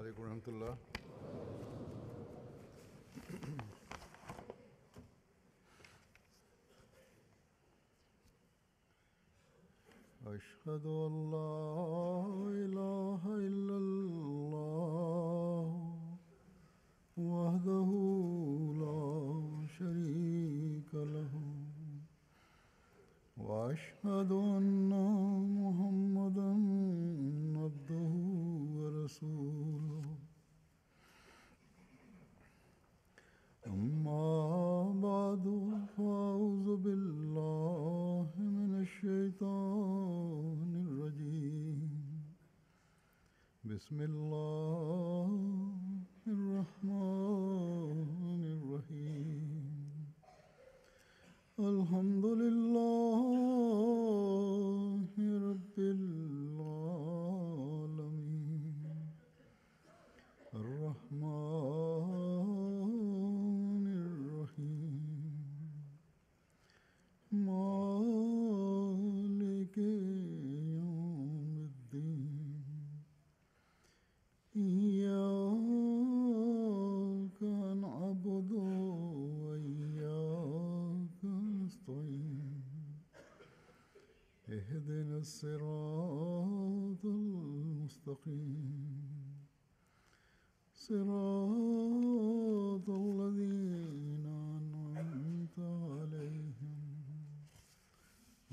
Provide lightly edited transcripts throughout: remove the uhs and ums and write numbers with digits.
عليكم ورحمة الله. أشهد أن لا إله إلا الله وحده لا شريك له وأشهد أن محمدا عبده ورسوله. أما بعد فأعوذ بالله من الشيطان الرجيم. بسم الله الرحمن الرحيم. الحمد لله رب العالمين الرحمن الرحيم مالك يوم الدين. إياك نعبد وإياك نستعين. اهدنا الصراط المستقيم صراط الذين أنعمت عليهم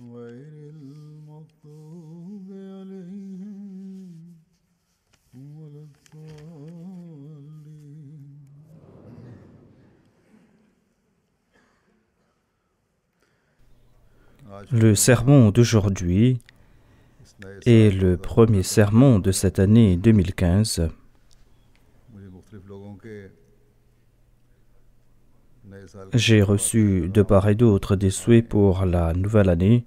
غير المغضوب عليهم ولا الضالين. Le sermon d'aujourd'hui est le premier sermon de cette année 2015. J'ai reçu de part et d'autre des souhaits pour la nouvelle année.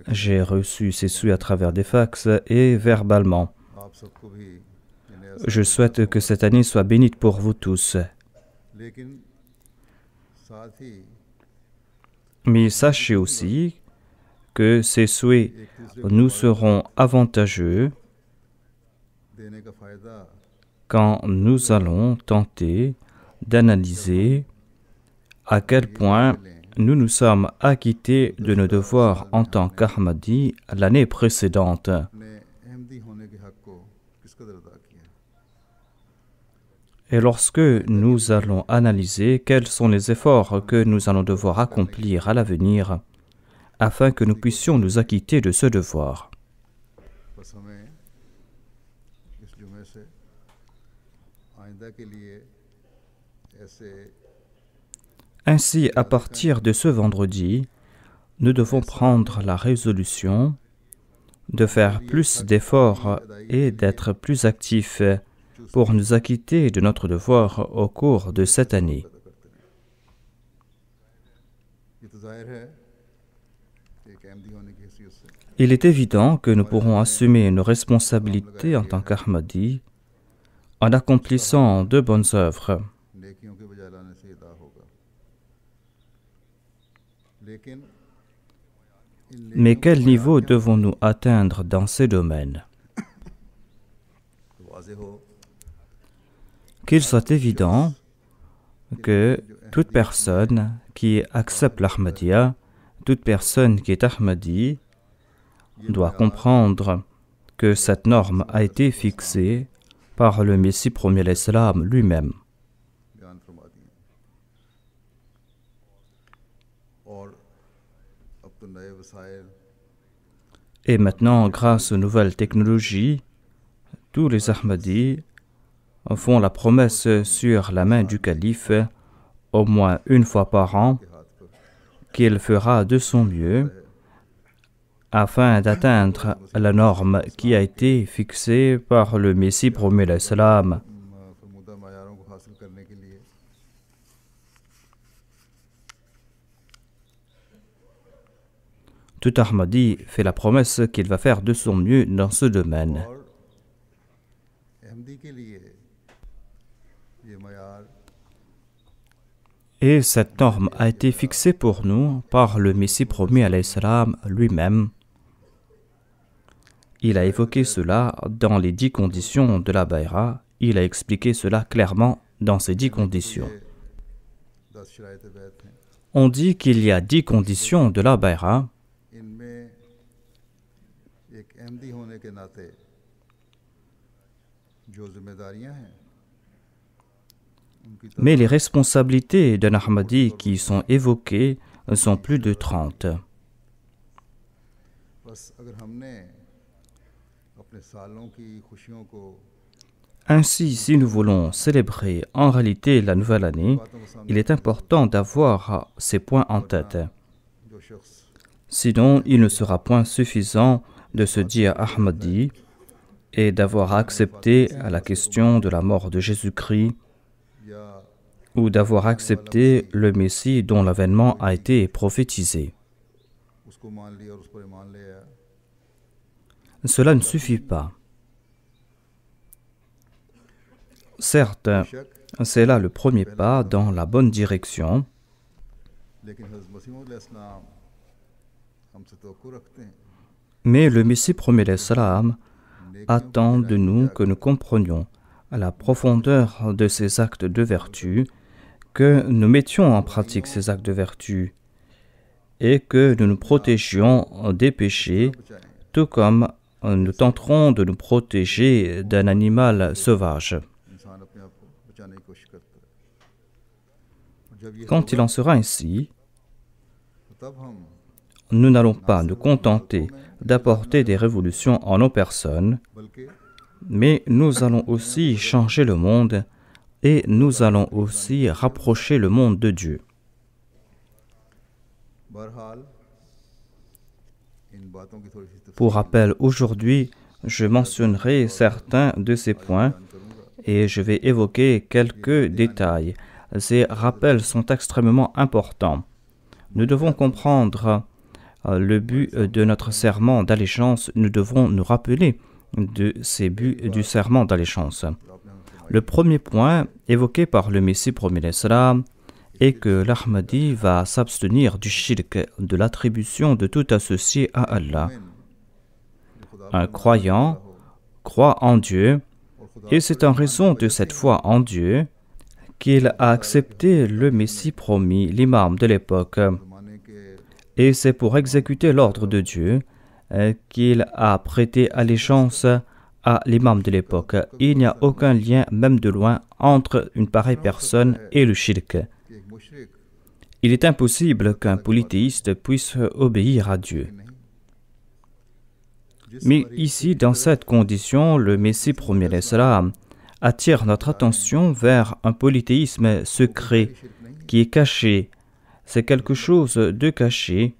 J'ai reçu ces souhaits à travers des fax et verbalement. Je souhaite que cette année soit bénite pour vous tous. Mais sachez aussi que ces souhaits nous seront avantageux quand nous allons tenter d'analyser à quel point nous nous sommes acquittés de nos devoirs en tant qu'Ahmadi l'année précédente. Et lorsque nous allons analyser quels sont les efforts que nous allons devoir accomplir à l'avenir afin que nous puissions nous acquitter de ce devoir. Ainsi, à partir de ce vendredi, nous devons prendre la résolution de faire plus d'efforts et d'être plus actifs pour nous acquitter de notre devoir au cours de cette année. Il est évident que nous pourrons assumer nos responsabilités en tant qu'Ahmadi en accomplissant de bonnes œuvres. Mais quel niveau devons-nous atteindre dans ces domaines? Qu'il soit évident que toute personne qui accepte l'Ahmadiyya, toute personne qui est Ahmadi, doit comprendre que cette norme a été fixée par le Messie premier l'Islam lui-même. Et maintenant, grâce aux nouvelles technologies, tous les Ahmadis font la promesse sur la main du calife, au moins une fois par an, qu'il fera de son mieux afin d'atteindre la norme qui a été fixée par le Messie premier l'Islam. Tout Ahmadi fait la promesse qu'il va faire de son mieux dans ce domaine. Et cette norme a été fixée pour nous par le Messie premier alayhi salam lui-même. Il a évoqué cela dans les 10 conditions de la Bayra. il a expliqué cela clairement dans ces 10 conditions. ये 10 शराइत बैत हैं On dit qu'il y a 10 conditions de la bay'a, इनमें एक अहमदी होने के नाते जो जिम्मेदारियां हैं उनकी mais les responsabilités d'un Ahmadi qui sont évoquées sont plus de 30. बस अगर हमने अपने सालों की खुशियों को Ainsi, si nous voulons célébrer en réalité la nouvelle année, il est important d'avoir ces points en tête. जो शख्स Sinon, il ne sera point suffisant de se dire Ahmadi et d'avoir accepté la question de la mort de Jésus-Christ या ou d'avoir accepté le Messie dont l'avènement a été prophétisé. उसको मान लिया और उस पर ईमान ले आया Cela ne suffit pas. Certes, बेशक c'est là le premier pas dans la bonne direction, लेकिन हज़रत मसीह मौऊद अलैहिस्सलाम हमसे तवक्कुल रखते हैं mais le Messie premier l'Islam attend de nous que nous comprenions la profondeur de ces actes de vertu, que nous mettions en pratique ces actes de vertu et que nous nous protégions des péchés, tout comme nous tenterons de nous protéger d'un animal sauvage. इंसान अपने आप को बचाने की कोशिश करता है और जब ये Quand il en sera ainsi, तो तब हम nous n'allons pas nous contenter d'apporter des révolutions en nos personnes, बल्कि mais nous allons aussi changer le monde et nous allons aussi rapprocher le monde de Dieu. बहरहाल इन बातों की थोड़ी सी Pour rappel, aujourd'hui, je mentionnerai certains de ces points et je vais évoquer quelques détails. Ces rappels sont extrêmement importants. Nous devons comprendre le but de notre serment d'allégeance. Nous devons nous rappeler de ces buts du serment d'allégeance. Le premier point évoqué par le Messie premier l'Islam est que l'Ahmadi va s'abstenir du shirk, de l'attribution de tout associé à Allah. Un croyant croit en Dieu et c'est en raison de cette foi en Dieu qu'il a accepté le Messie promis, l'imam de l'époque. ज़माने के Et c'est pour exécuter l'ordre de Dieu qu'il a prêté allégeance à l'imam de l'époque. Il n'y a aucun lien, même de loin, entre une pareille personne et le shirk. कि एक मुशरिक Il est impossible qu'un polythéiste puisse obéir à Dieu. Mais ici, dans cette condition, le Messie premier l'Islam attire notre attention vers un polythéisme secret qui est caché. C'est quelque chose de caché.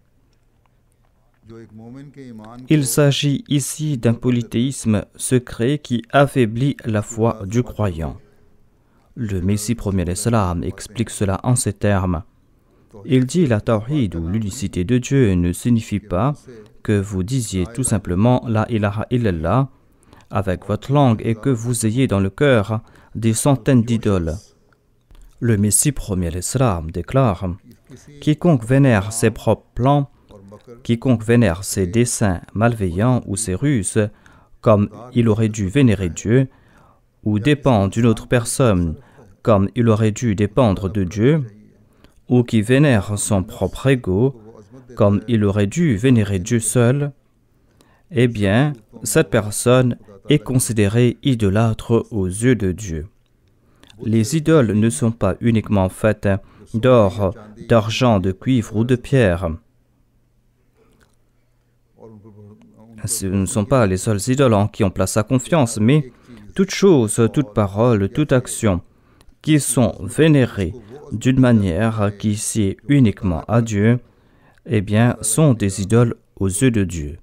जो एक मोमिन के ईमान Il s'agit ici d'un polythéisme secret qui affaiblit la foi du croyant. Le Messie premier l'Islam explique cela en ces termes. Il dit la tawhid ou l'unicité de Dieu ne signifie pas que vous disiez tout simplement la ilaha illallah avec votre langue et que vous ayez dans le cœur des centaines d'idoles. Le Messie premier l'Islam déclare quiconque vénère ses propres plans, quiconque vénère ses desseins malveillants ou ses ruses, comme il aurait dû vénérer Dieu, ou dépend d'une autre personne, comme il aurait dû dépendre de Dieu, ou qui vénère son propre ego, comme il aurait dû vénérer Dieu seul, eh bien, cette personne est considérée idolâtre aux yeux de Dieu. Les idoles ne sont pas uniquement faites d'or, d'argent, de cuivre ou de pierre. Ce ne sont pas les seuls idoles en qui on place sa confiance, mais toutes choses, toute parole, toute action qui sont vénérées d'une manière qui sied uniquement à Dieu, eh bien, sont des idoles aux yeux de Dieu.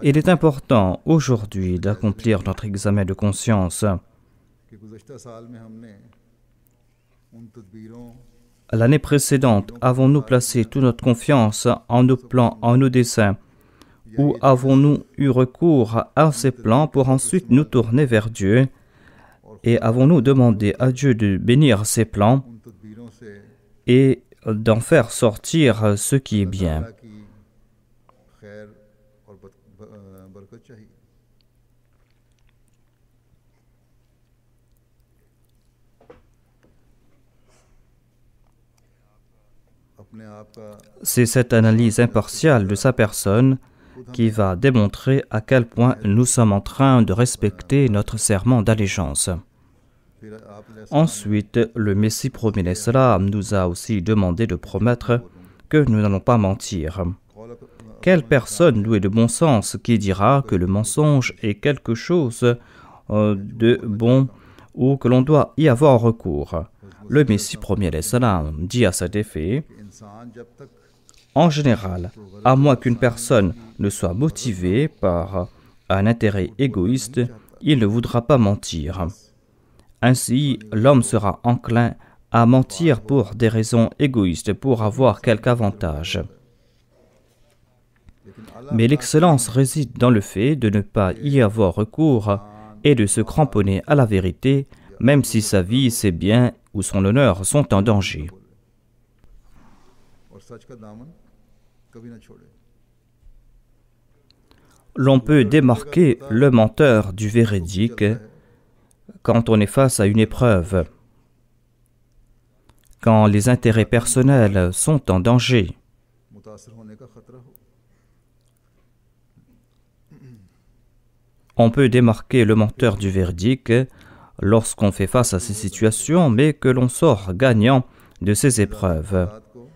Il est important aujourd'hui d'accomplir notre examen de conscience. कि गुज़श्ता साल में हमने उन तदबीरों L'année précédente, avons-nous placé toute notre confiance en nos plans, en nos desseins, ou avons-nous eu recours à ces plans pour ensuite nous tourner vers Dieu et avons-nous demandé à Dieu de bénir ces plans उन तदबीरों से et d'en faire sortir ce qui est bien? अल्लाह की खैर और बरकत चाहिए अपने आप का C'est cette analyse impartiale de sa personne qui va démontrer à quel point nous sommes en train de respecter notre serment d'allégeance. फिर आपने Ensuite, le Messie promis l'Islam nous a aussi demandé de promettre que nous n'allons pas mentir. Quelle personne douée de bon sens qui dira que le mensonge est quelque chose de bon ou que l'on doit y avoir recours? Le Messie promis l'Islam dit à cet effet: इंसान जब तक en général, à moins qu'une personne ne soit motivée par un intérêt égoïste, il ne voudra pas mentir. Ainsi, l'homme sera enclin à mentir pour des raisons égoïstes, pour avoir quelque avantage. Mais l'excellence réside dans le fait de ne pas y avoir recours et de se cramponner à la vérité, même si sa vie, ses biens ou son honneur sont en danger. और सच का दामन कभी न छोड़े। L'on peut démarquer le menteur du véridique quand on est face à une épreuve, quand les intérêts personnels sont en danger. मुतासर होने का खतरा हो। On peut démarquer le menteur du véridique lorsqu'on fait face à ces situations, mais que l'on sort gagnant de ces épreuves. बात को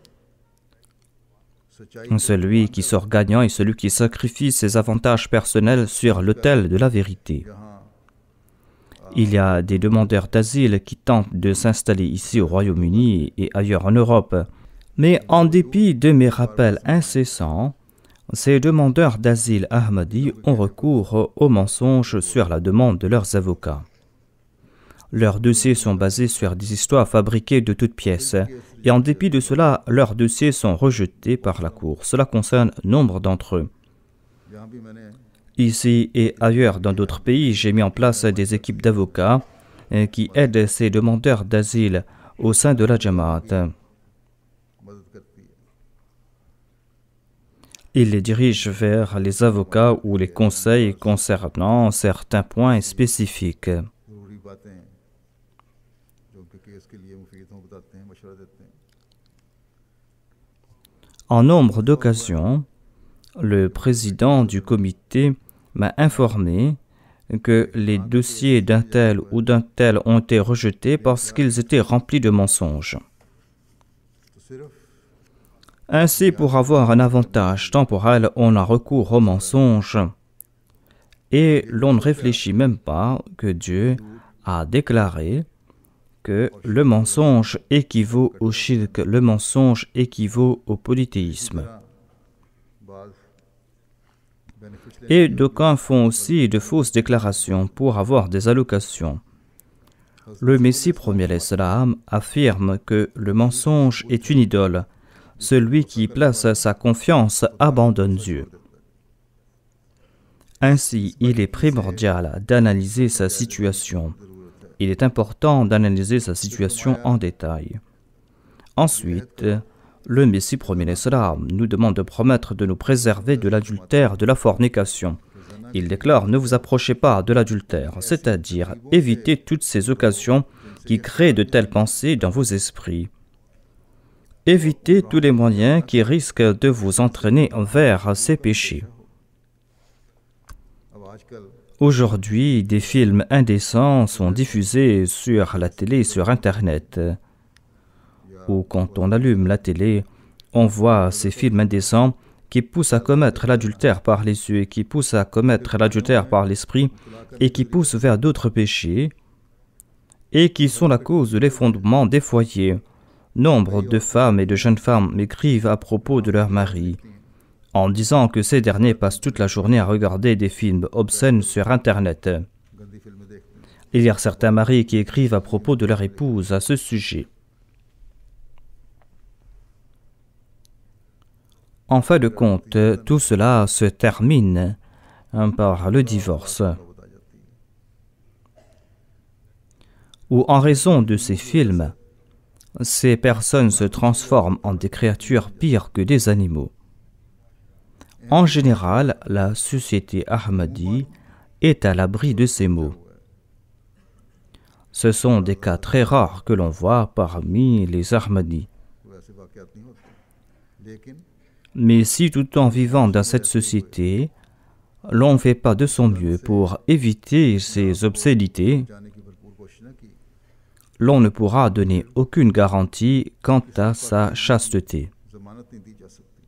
सच्चाई Celui qui sort gagnant est celui qui sacrifie ses avantages personnels sur l'autel de la vérité. जहाँ Il y a des demandeurs d'asile qui tentent de s'installer ici au Royaume-Uni et ailleurs en Europe. Mais en dépit de mes rappels incessants, ces demandeurs d'asile ahmadis ont recours aux mensonges sur la demande de leurs avocats. Leurs dossiers sont basés sur des histoires fabriquées de toutes pièces, et en dépit de cela, leurs dossiers sont rejetés par la Cour. Cela concerne nombre d'entre eux. जहाँ भी मैंने Ici et ailleurs dans d'autres pays, j'ai mis en place des équipes d'avocats qui aident ces demandeurs d'asile au sein de la Jamaat. मदद करती है। Ils les dirigent vers les avocats ou les conseils concernant certains points spécifiques. ज़रूरी बातें जो उनके केस के लिए मुफीद हों बताते हैं, मशवरा देते हैं। En nombre d'occasions, le président du comité m'a informé que les dossiers d'un tel ou d'un tel ont été rejetés parce qu'ils étaient remplis de mensonges. तो सिर्फ Ainsi, pour avoir un avantage temporel, on a recours aux mensonges et l'on ne réfléchit même pas que Dieu a déclaré que le mensonge équivaut au shirk, le mensonge équivaut au polythéisme. बाज benefits Et d'aucuns font aussi de fausses déclarations pour avoir des allocations. Le Messie premier l'Islam affirme que le mensonge est une idole. Celui qui place sa confiance abandonne Dieu. Ainsi, il est primordial d'analyser sa situation. Il est important d'analyser sa situation en détail. Ensuite, le Messie premier l'Islam nous demande de promettre de nous préserver de l'adultère, de la fornication. Il déclare: ne vous approchez pas de l'adultère, c'est-à-dire évitez toutes ces occasions qui créent de telles pensées dans vos esprits. Évitez tous les moyens qui risquent de vous entraîner vers ces péchés. अब आजकल Aujourd'hui, des films indécents sont diffusés sur la télé et sur Internet. Ou quand on allume la télé, on voit ces films indécents qui poussent à commettre l'adultère par les yeux, qui poussent à commettre l'adultère par l'esprit et qui poussent vers d'autres péchés et qui sont la cause de l'effondrement des foyers. Nombre de femmes et de jeunes femmes m'écrivent à propos de leur mari, en disant que ces derniers passent toute la journée à regarder des films obscènes sur Internet. गंदी फिल्में देखते हैं। Il y a certains maris qui écrivent à propos de leur épouse à ce sujet. En fin de compte, tout cela se termine par le divorce. बता जाती है। Ou en raison de ces films, ces personnes se transforment en des créatures pires que des animaux. En général, la société ahmadi est à l'abri de ces maux. Ce sont des cas très rares que l'on voit parmi les ahmadis. वैसे वाक़यात नहीं होते। लेकिन Mais si tout en vivant dans cette société, l'on ne fait pas de son mieux pour éviter ces obscénités, जाने की भरपूर कोशिश न की l'on ne pourra donner aucune garantie quant à sa chasteté. जमानत नहीं दी जा सकती।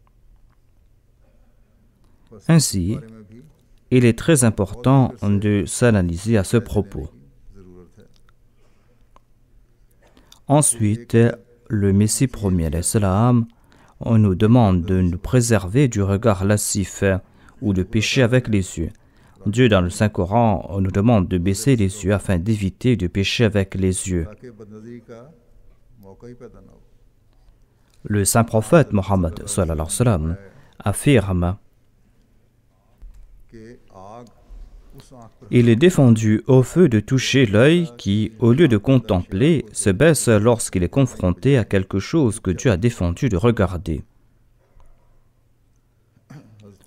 बस इस Ainsi, बारे में भी il est très important de s'analyser à ce propos. ज़रूरत है। Ensuite, le Messie premier, l'Islam, on nous demande de nous préserver du regard lascif ou de pécher avec les yeux. Dieu, dans le Saint-Coran, on nous demande de baisser les yeux afin d'éviter de pécher avec les yeux. ताकि बदनज़री का मौका ही पैदा ना हो। Le saint prophète Mohammed sallallahu alayhi wa sallam affirme: कि आग उस आँख पर il est défendu au feu de toucher l'œil qui, au lieu de contempler, se baisse lorsqu'il est confronté à quelque chose que Dieu a défendu de regarder.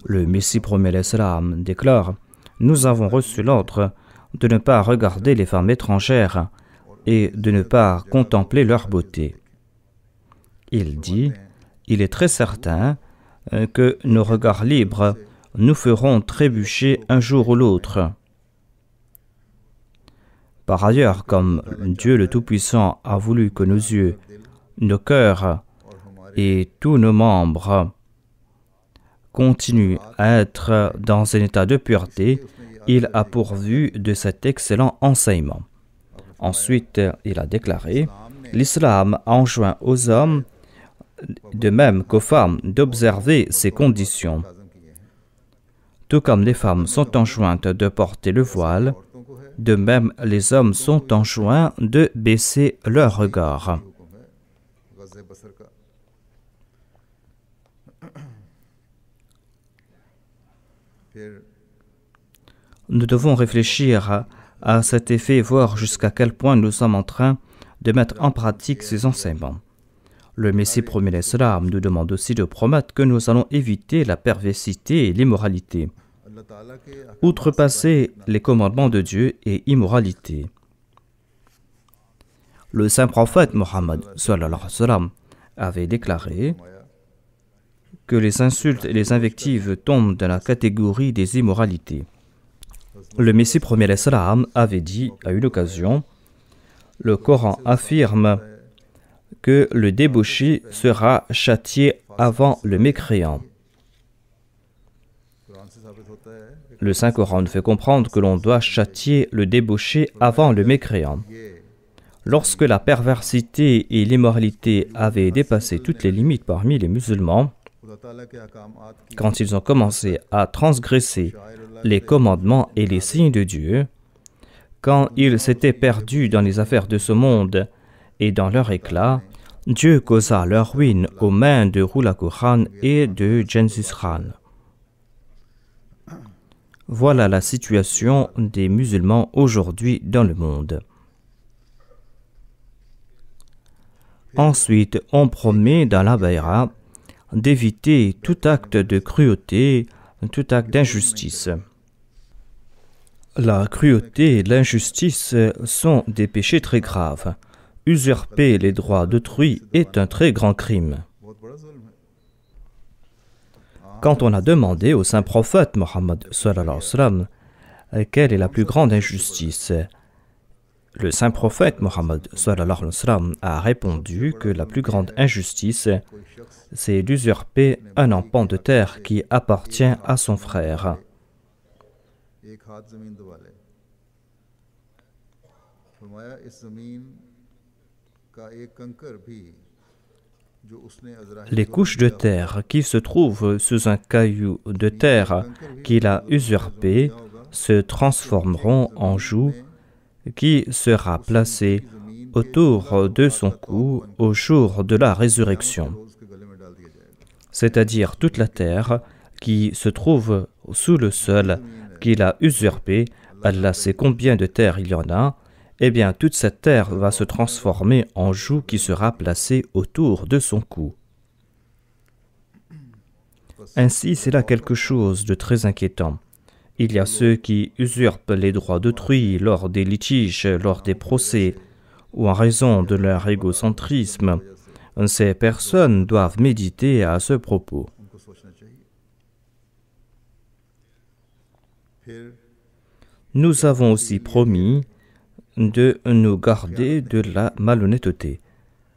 Le Messie premier l'Islam déclare: nous avons reçu l'ordre de ne pas regarder les femmes étrangères et de ne pas contempler leur beauté. Il dit: il est très certain que nos regards libres nous feront trébucher un jour ou l'autre. Par ailleurs, comme Dieu le Tout-Puissant a voulu que nos yeux, nos cœurs et tous nos membres continuent à être dans un état de pureté, il a pourvu de cet excellent enseignement. Ensuite, il a déclaré: l'islam enjoint aux hommes, de même qu'aux femmes, d'observer ces conditions. Tout comme les femmes sont enjointes de porter le voile, de même les hommes sont enjoints de baisser leur regard. गज़े बसर का फिर Nous devons réfléchir à cet effet et voir jusqu'à quel point nous sommes en train de mettre en pratique ces enseignements. Le Messie premier l'Islam nous demande aussi de promettre que nous allons éviter la perversité et l'immoralité, अल्लाह ताला के outrepasser les commandements de Dieu et immoralité. Le saint prophète Mohammed sallallahu alayhi wa sallam avait déclaré que les insultes et les invectives tombent dans la catégorie des immoralités. Le Messie premier l'Islam avait dit à une occasion: le Coran affirme que le débauché sera châtié avant le mécréant. Quran से साबित होता है कि Le Saint-Coran nous fait comprendre que l'on doit châtier le débauché avant le mécréant. Lorsque la perversité et l'immoralité avaient dépassé toutes les limites parmi les musulmans, खुदा ताला के अहकामात की quand ils ont commencé à transgresser les commandements et les signes de Dieu, quand ils s'étaient perdus dans les affaires de ce monde et dans leur éclat, Dieu causa leur ruine aux mains de Hulagu Khan et de Genghis Khan. Voilà la situation des musulmans aujourd'hui dans le monde. Ensuite, on promet dans la Bayra d'éviter tout acte de cruauté, tout acte d'injustice. La cruauté et l'injustice sont des péchés très graves. Usurper les droits d'autrui est un très grand crime. बहुत बड़ा जुल्म है। Quand on a demandé au saint prophète Mohammed sallallahu alayhi wa sallam quelle est la plus grande injustice, le saint prophète Mohammed sallallahu alayhi wa sallam a répondu que la plus grande injustice, c'est d'usurper un empan de terre qui appartient à son frère. एक हाथ जमीन दबा ले। फरमाया इस जमीन का एक कंकर भी जो उसने अज़राइल Les couches de terre qui se trouvent sous un caillou de terre qu'il a usurpé se transformeront en joug qui sera placé autour de son cou au jour de la résurrection. उसके गले में डाल दिया जाएगा। C'est-à-dire toute la terre qui se trouve sous le sol qu'il a usurpé. Allah sait combien de terre il y en a. Eh bien, toute cette terre va se transformer en joug qui sera placé autour de son cou. Ainsi, c'est là quelque chose de très inquiétant. Il y a ceux qui usurpent les droits d'autrui lors des litiges, lors des procès, ou en raison de leur égocentrisme, Ces personnes doivent méditer à ce propos. उनको सोचना चाहिए। फिर Nous avons aussi promis de nous garder de la malhonnêteté.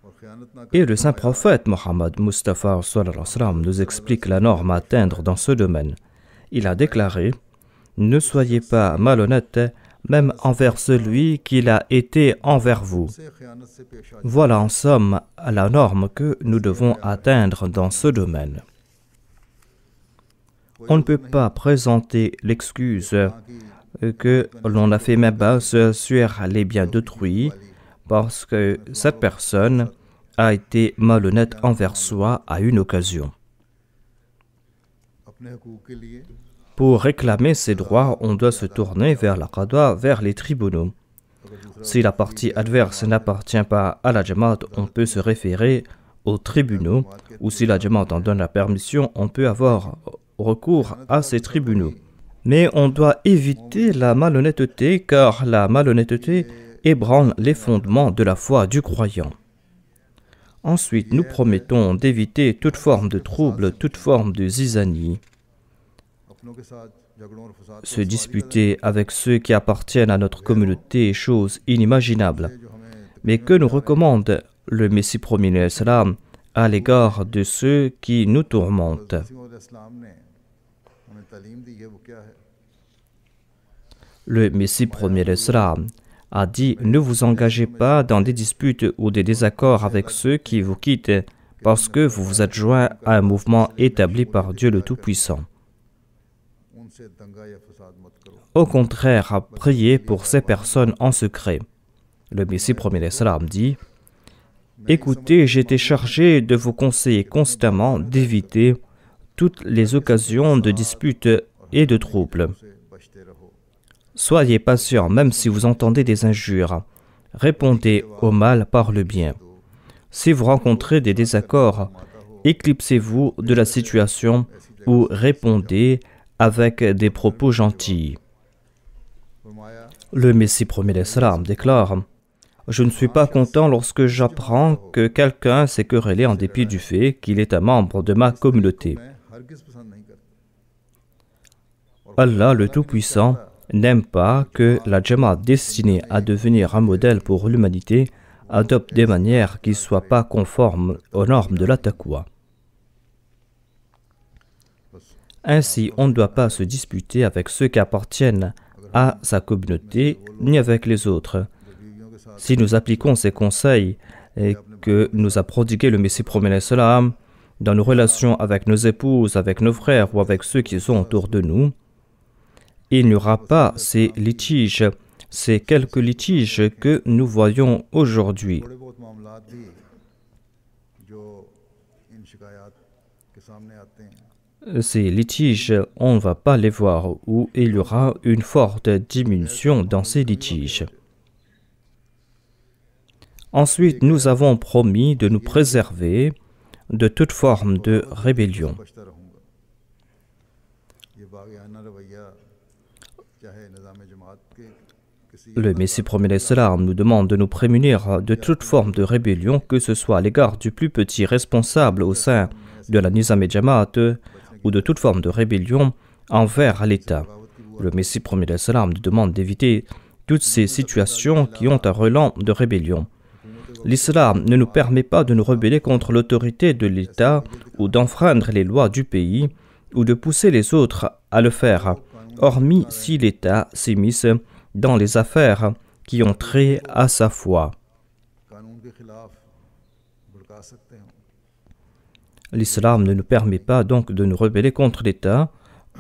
और खयानत ना Et le saint prophète Mohammed Mustafa sallallahu alayhi wa sallam nous explique la norme à atteindre dans ce domaine. Il a déclaré « Ne soyez pas malhonnête, même envers celui qui l'a été envers vous. से खयानत से पेश आ Voilà en somme la norme que nous devons atteindre dans ce domaine. On ne peut pas présenter l'excuse que l'on a fait main basse sur les biens d'autrui parce que cette personne a été malhonnête envers soi à une occasion. अपने हकूक के लिए Pour réclamer ses droits, on doit se tourner vers la qada, vers les tribunaux. Si la partie adverse n'appartient pas à la Jamaat, on peut se référer aux tribunaux, ou si la Jamaat en donne la permission, on peut avoir recours à ces tribunaux. Mais on doit éviter la malhonnêteté, car la malhonnêteté ébranle les fondements de la foi du croyant. Ensuite, nous promettons d'éviter toute forme de trouble, toute forme de zizanie. अपनों के साथ झगड़ों और फसाद Se disputer avec ceux qui appartiennent à notre communauté est chose inimaginable. जो हमें Mais que nous recommande le Messie premier de l'Islam à l'égard de ceux qui nous tourmentent? इस्लाम ने हमें तालीम दी है वो क्या है? Le Messie premier de l'Islam a dit « Ne vous engagez pas dans des disputes ou des désaccords avec ceux qui vous quittent parce que vous vous êtes joints à un mouvement établi par Dieu le Tout-Puissant. उनसे दंगा या फसाद मत करो। Au contraire, priez pour ces personnes en secret. » Le Messie premier de l'Islam dit « Écoutez, j'ai été chargé de vous conseiller constamment d'éviter toutes les occasions de disputes et de troubles. से बचते रहो। Soyez patients même si vous entendez des injures. Répondez au mal par le bien. Si vous rencontrez des désaccords, éclipsez-vous de la situation ou répondez avec des propos gentils. फरमाया Le Messie premier de l'Islam déclare « Je ne suis pas content lorsque j'apprends que quelqu'un s'est querellé en dépit du fait qu'il est un membre de ma communauté. मैं हरगिज़ पसंद नहीं करता। Allah le Tout-Puissant n'aime pas que la Jamaat destinée à devenir un modèle pour l'humanité adopte des manières qui ne soient pas conformes aux normes de la taqwa. Ainsi, on ne doit pas se disputer avec ceux qui appartiennent à sa communauté ni avec les autres. Si nous appliquons ces conseils que nous a prodigués le Messie premier de l'Islam dans nos relations avec nos épouses, avec nos frères ou avec ceux qui sont autour de nous, il n'y aura pas ces litiges, ces quelques litiges que nous voyons aujourd'hui. थोड़े बहुत मामलात भी जो इन शिकायत के सामने आते हैं Ces litiges, on ne va pas les voir, ou il y aura une forte diminution dans ces litiges. Ensuite, nous avons promis de nous préserver de toute forme de rébellion. बचता रहूँगा। ये बाग़ियाना रवैया चाहे निज़ाम जमात के किसी Le Messie premier de l'Islam nous demande de nous prémunir de toute forme de rébellion, que ce soit à l'égard du plus petit responsable au sein de la Nizam Jamaat ou de toute forme de rébellion envers l'État. Le Messie premier de l'Islam nous demande d'éviter toutes ces situations qui ont un relent de rébellion. L'islam ne nous permet pas de nous rebeller contre l'autorité de l'État ou d'enfreindre les lois du pays ou de pousser les autres à le faire, hormis si l'État s'immisce dans les affaires qui ont trait à sa foi. कानून के खिलाफ भड़का सकते हैं। L'islam ne nous permet pas donc de nous rebeller contre l'État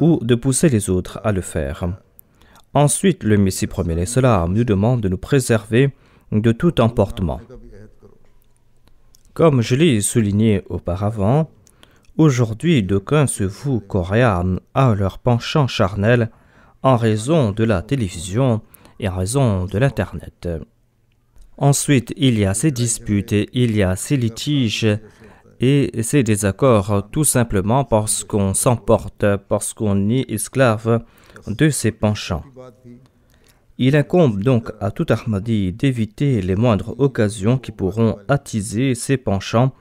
ou de pousser les autres à le faire. Ensuite, le Messie premier de l'Islam nous demande de nous préserver de tout emportement. का भी अहद करो। Comme je l'ai souligné auparavant, aujourd'hui d'aucuns se vouent coréens à leur penchant charnel en raison de la télévision et en raison de l'Internet. Ensuite, il y a ces disputes, il y a ces litiges et ces désaccords tout simplement parce qu'on s'emporte, parce qu'on est esclave de ses penchants. Il incombe donc à tout Ahmadi d'éviter les moindres occasions qui pourront attiser ses penchants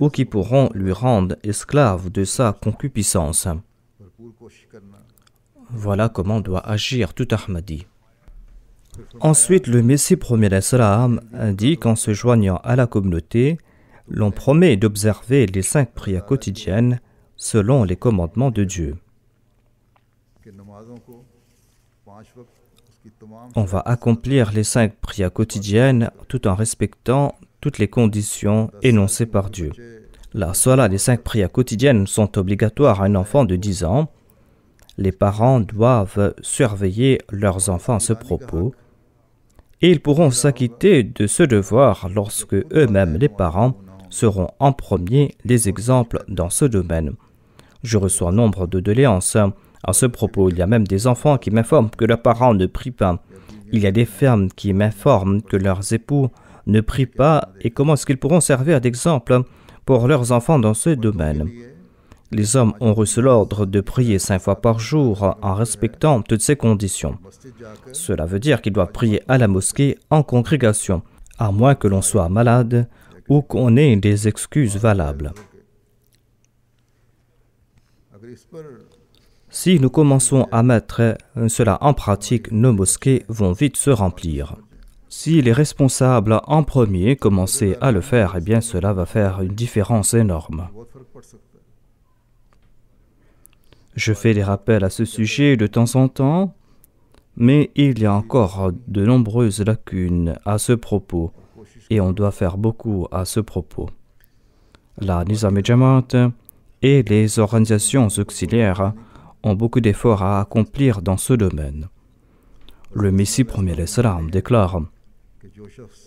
ou qui pourront lui rendre esclave de sa concupiscence. भरपूर कोशिश करना। Voilà comment doit agir tout Ahmadi. Ensuite, le Messie premier salam dit qu'en se joignant à la communauté, l'on promet d'observer les 5 prières quotidiennes selon les commandements de Dieu. कि नमाजों को 5 वक्त उसकी तमाम On va accomplir les 5 prières quotidiennes tout en respectant toutes les conditions énoncées par Dieu. La salat, les 5 prières quotidiennes sont obligatoires à un enfant de 10 ans. Les parents doivent surveiller leurs enfants à ce propos et ils pourront s'acquitter de ce devoir lorsque eux-mêmes, les parents, seront en premier les exemples dans ce domaine. Je reçois nombre de doléances à ce propos. Il y a même des enfants qui m'informent que leurs parents ne prient pas. Il y a des femmes qui m'informent que leurs époux ne prient pas et comment est-ce qu'ils pourront servir d'exemple pour leurs enfants dans ce domaine. Les hommes ont reçu l'ordre de prier 5 fois par jour en respectant toutes ces conditions. Cela veut dire qu'ils doivent prier à la mosquée en congrégation, à moins que l'on soit malade ou qu'on ait des excuses valables. अगर इस पर Si nous commençons à mettre cela en pratique, nos mosquées vont vite se remplir. Si les responsables en premier commençaient à le faire, eh bien cela va faire une différence énorme. बहुत फर्क पड़ सकता है। Je fais des rappels à ce sujet de temps en temps, mais il y a encore de nombreuses lacunes à ce propos et on doit faire beaucoup à ce propos. La Nizam-e-Jamaat et les organisations auxiliaires ont beaucoup d'efforts à accomplir dans ce domaine. Le Messie premier salam déclare: कि जो शख्स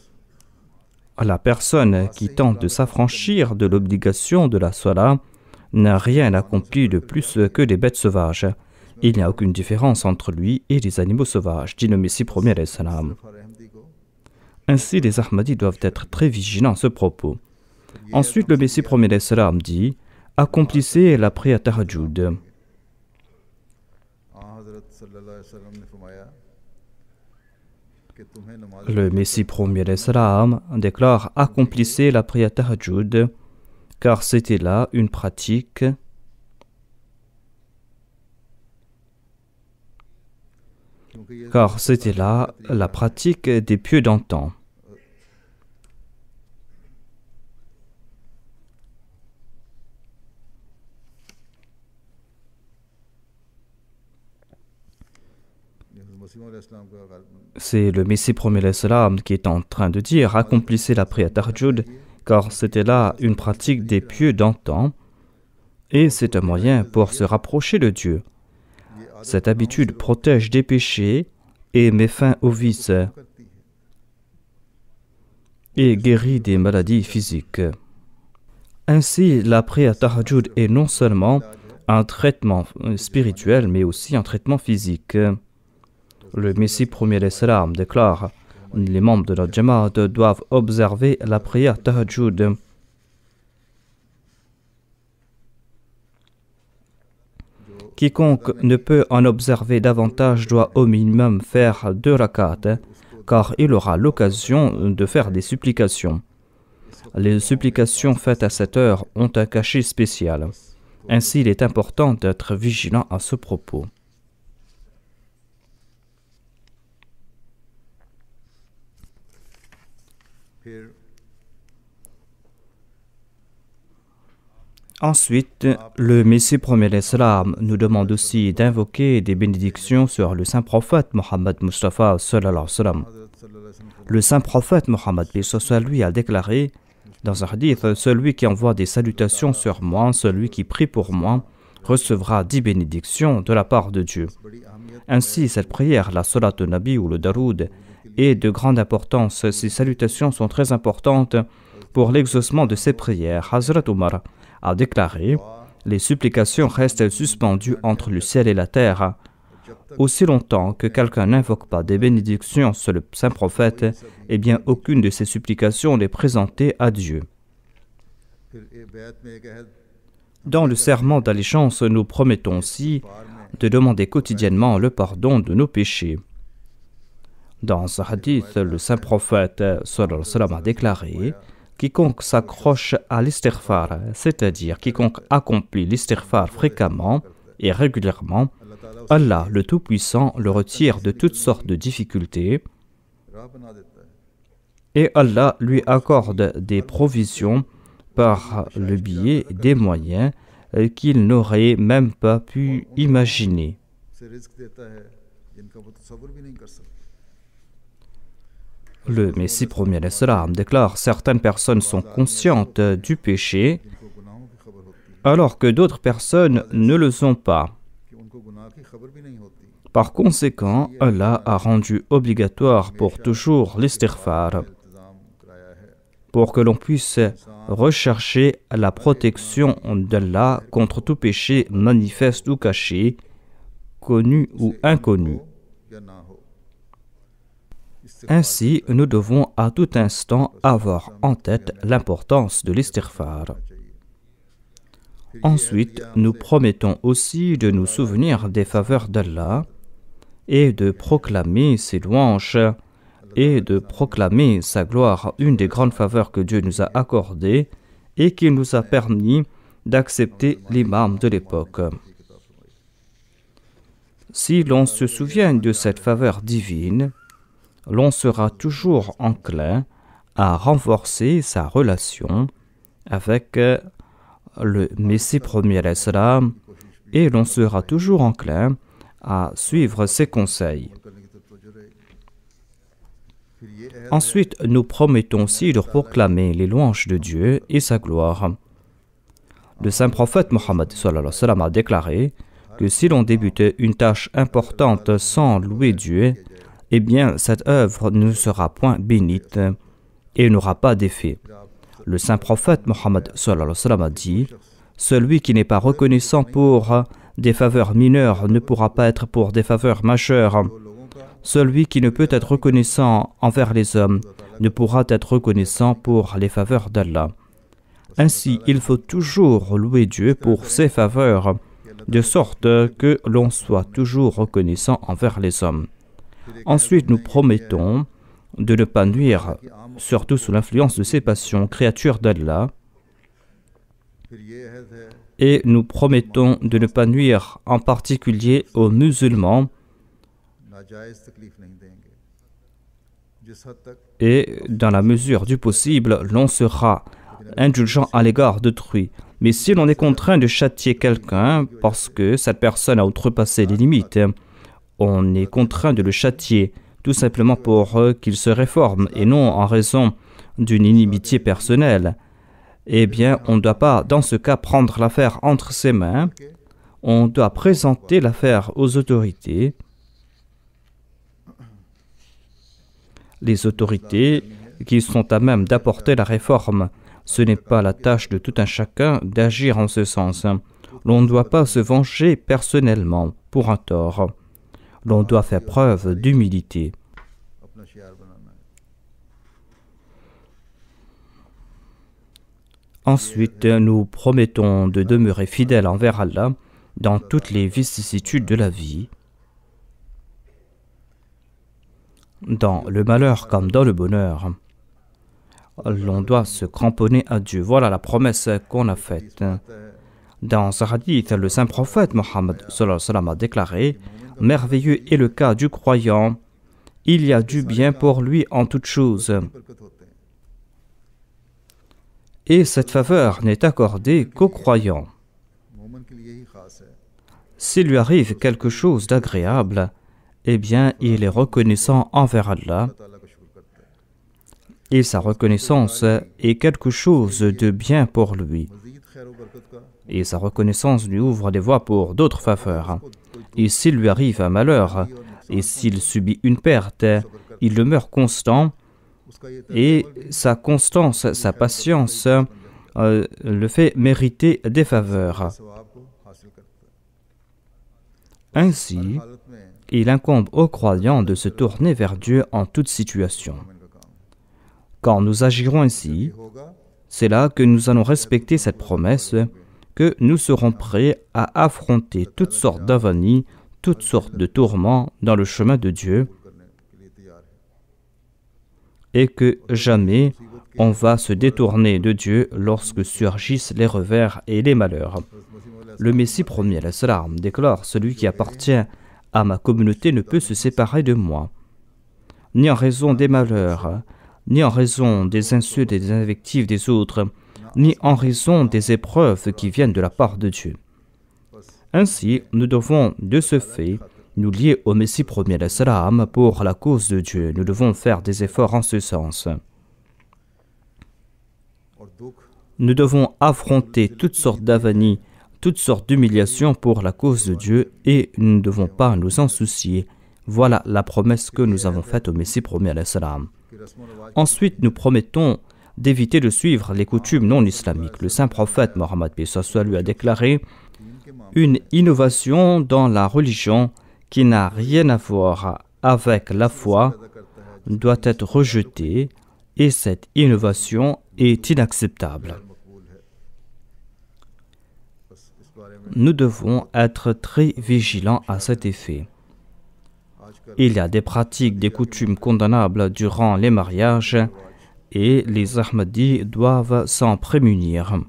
la personne qui tente de s'affranchir de l'obligation de la salat n'a rien accompli de plus que des bêtes sauvages. Il n'y a aucune différence entre lui et les animaux sauvages, dit le Messie premier salam. फर अहमदी को Ainsi, les Ahmadis doivent être très vigilants à ce propos. Ensuite, le Messie premier salam dit: accomplissez la prière tahajjud. हज़रत सल्लल्लाहु अलैहि वसल्लम ने फरमाया कि तुम्हें नमाज Le Messie premier salam déclare: accomplissez la prière tahajjud, car c'était là une pratique क्योंकि ये car c'était là la pratique des pieux d'antan. मसीह अलैहिस्सलाम का C'est le Messie premier salam qui est en train de dire: accomplissez la prière tahajjud, car c'était là une pratique des pieux d'antan, et c'est un moyen pour se rapprocher de Dieu. Cette habitude protège des péchés et met fin aux vices करती है। et guérit des maladies physiques. Ainsi, la prière tahajjud est non seulement un traitement spirituel, mais aussi un traitement physique. Le Messie premier salam déclare: les membres de la Jamaat doivent observer la prière tahajjud. Quiconque ne peut en observer davantage doit au minimum faire 2 rakats, car il aura l'occasion de faire des supplications. Les supplications faites à cette heure ont un cachet spécial. Ainsi, il est important d'être vigilant à ce propos. फिर Ensuite, le Messie premier salam nous demande aussi d'invoquer des bénédictions sur le saint prophète Mohammed Mustafa sallallahu alayhi wa sallam. हज़रत सल्लल्लाहु अलैहि वसल्लम Le saint prophète Mohammed paix soit lui a déclaré dans un hadith: celui qui envoie des salutations sur moi, celui qui prie pour moi, recevra 10 bénédictions de la part de Dieu. बड़ी अहमियत Ainsi, cette prière, la salat au Nabi ou le daroud, est de grande importance. Ces salutations sont très importantes pour l'exaucement de ces prières. Hazrat Omar a déclaré: les supplications restent suspendues entre le ciel et la terre. Aussi longtemps que quelqu'un n'invoque pas des bénédictions sur le saint prophète, eh bien aucune de ces supplications n'est présentée à Dieu. फिर एक बैत में एक अहद Dans le serment d'allégeance, nous promettons aussi de demander quotidiennement le pardon de nos péchés. Dans ce hadith, le saint prophète sallallahu alayhi wa sallam a déclaré: quiconque s'accroche à l'istighfar, c'est-à-dire quiconque accomplit l'istighfar fréquemment et régulièrement, Allah, le Tout-Puissant, le retire de toutes sortes de difficultés et Allah lui accorde des provisions par le biais des moyens qu'il n'aurait même pas pu imaginer. Le Messie premier l'Islam déclare: certaines personnes sont conscientes du péché alors que d'autres personnes ne le sont pas. Par conséquent, Allah a rendu obligatoire pour toujours l'istighfar pour que l'on puisse rechercher la protection d'Allah contre tout péché manifeste ou caché, connu ou inconnu. Ainsi, nous devons à tout instant avoir en tête l'importance de l'istighfar. Ensuite, nous promettons aussi de nous souvenir des faveurs d'Allah et de proclamer ses louanges et de proclamer sa gloire, une des grandes faveurs que Dieu nous a accordées et qui nous a permis d'accepter l'imam de l'époque. Si l'on se souvient de cette faveur divine, l'on sera toujours enclin à renforcer sa relation avec le Messie premier alayhi salam et l'on sera toujours enclin à suivre ses conseils. Ensuite, nous promettons aussi de proclamer les louanges de Dieu et sa gloire. Le saint prophète Mohammed sallallahu alayhi wa sallam a déclaré que si l'on débutait une tâche importante sans louer Dieu, eh bien cette œuvre ne sera point bénite et n'aura pas d'effet. Le saint prophète Mohammed sallallahu alayhi wa sallam a dit: celui qui n'est pas reconnaissant pour des faveurs mineures ne pourra pas être pour des faveurs majeures. Celui qui ne peut être reconnaissant envers les hommes ne pourra être reconnaissant pour les faveurs d'Allah. Ainsi, il faut toujours louer Dieu pour ses faveurs, de sorte que l'on soit toujours reconnaissant envers les hommes. Ensuite, nous promettons de ne pas nuire, surtout sous l'influence de ses passions, créatures d'Allah, et nous promettons de ne pas nuire en particulier aux musulmans, et dans la mesure du possible, l'on sera indulgent à l'égard d'autrui. Mais si l'on est contraint de châtier quelqu'un parce que cette personne a outrepassé les limites, on est contraint de le châtier tout simplement pour qu'il se réforme et non en raison d'une inimitié personnelle. Eh bien, on ne doit pas, dans ce cas, prendre l'affaire entre ses mains. On doit présenter l'affaire aux autorités. Les autorités qui sont à même d'apporter la réforme. Ce n'est pas la tâche de tout un chacun d'agir en ce sens. L'on ne doit pas se venger personnellement pour un tort. L'on doit faire preuve d'humilité. Ensuite, nous promettons de demeurer fidèles envers Allah dans toutes les vicissitudes de la vie, dans le malheur comme dans le bonheur. L'on doit se cramponner à Dieu. Voilà la promesse qu'on a faite. Dans ce hadith, le saint prophète Mohammed sallallahu alayhi wa sallam a déclaré: merveilleux est le cas du croyant, il y a du bien pour lui en toutes choses. Et cette faveur n'est accordée qu'aux croyants. S'il lui arrive quelque chose d'agréable, eh bien, il est reconnaissant envers Allah. Et sa reconnaissance est quelque chose de bien pour lui. Et sa reconnaissance lui ouvre des voies pour d'autres faveurs. Et s'il lui arrive un malheur, et s'il subit une perte, il demeure constant, et sa constance, sa patience le fait mériter des faveurs. Ainsi, il incombe aux croyants de se tourner vers Dieu en toute situation. Quand nous agirons ainsi, c'est là que nous allons respecter cette promesse, que nous serons prêts à affronter toutes sortes d'avanies, toutes sortes de tourments dans le chemin de Dieu, et que jamais on va se détourner de Dieu lorsque surgissent les revers et les malheurs. Le Messie premier, salam, déclare: celui qui appartient à ma communauté ne peut se séparer de moi, ni en raison des malheurs, ni en raison des insultes et des invectives des autres, ni en raison des épreuves qui viennent de la part de Dieu. Ainsi, nous devons, de ce fait, nous lier au Messie premier, salam, pour la cause de Dieu. Nous devons faire des efforts en ce sens. Nous devons affronter toutes sortes d'avanies, toutes sortes d'humiliations pour la cause de Dieu, et nous ne devons pas nous en soucier. Voilà la promesse que nous avons faite au Messie premier, salam. Ensuite, nous promettons d'éviter de suivre les coutumes non islamiques. Le saint prophète Mohammed lui a déclaré: une innovation dans la religion qui n'a rien à voir avec la foi doit être rejetée, et cette innovation est inacceptable. Nous devons être très vigilants à cet effet. Il y a des pratiques, des coutumes condamnables durant les mariages, et les Ahmadis doivent s'en prémunir.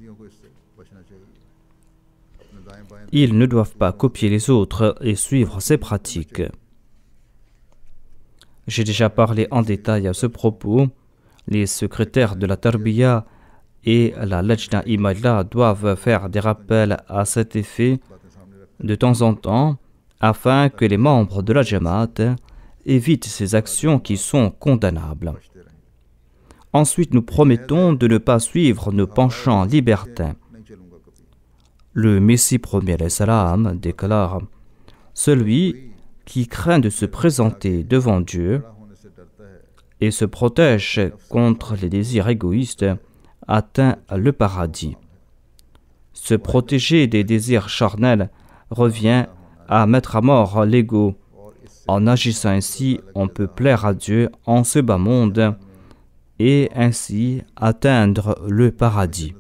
Ils ne doivent pas copier les autres et suivre ces pratiques. J'ai déjà parlé en détail à ce propos. Les secrétaires de la Tarbiya et la Lajna Imala doivent faire des rappels à cet effet de temps en temps, afin que les membres de la Jamaat évitent ces actions qui sont condamnables. Ensuite, nous promettons de ne pas suivre nos penchants libertins. Le Messie premier, salam, déclare: celui qui craint de se présenter devant Dieu et se protège contre les désirs égoïstes atteint le paradis. Se protéger des désirs charnels revient à mettre à mort l'ego. En agissant ainsi, on peut plaire à Dieu en ce bas monde et ainsi atteindre le paradis.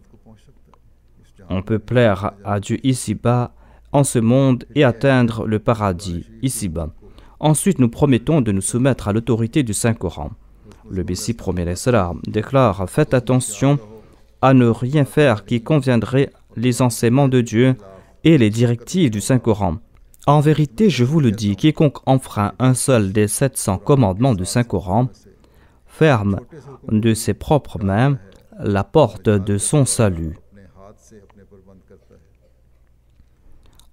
On peut plaire à Dieu ici-bas, en ce monde, et atteindre le paradis ici-bas. Ensuite, nous promettons de nous soumettre à l'autorité du Saint-Coran. Le Messie premier, salam, déclare: faites attention à ne rien faire qui conviendrait les enseignements de Dieu et les directives du Saint-Coran. En vérité, je vous le dis, quiconque enfreint un seul des 700 commandements du Saint-Coran ferme de ses propres mains la porte de son salut.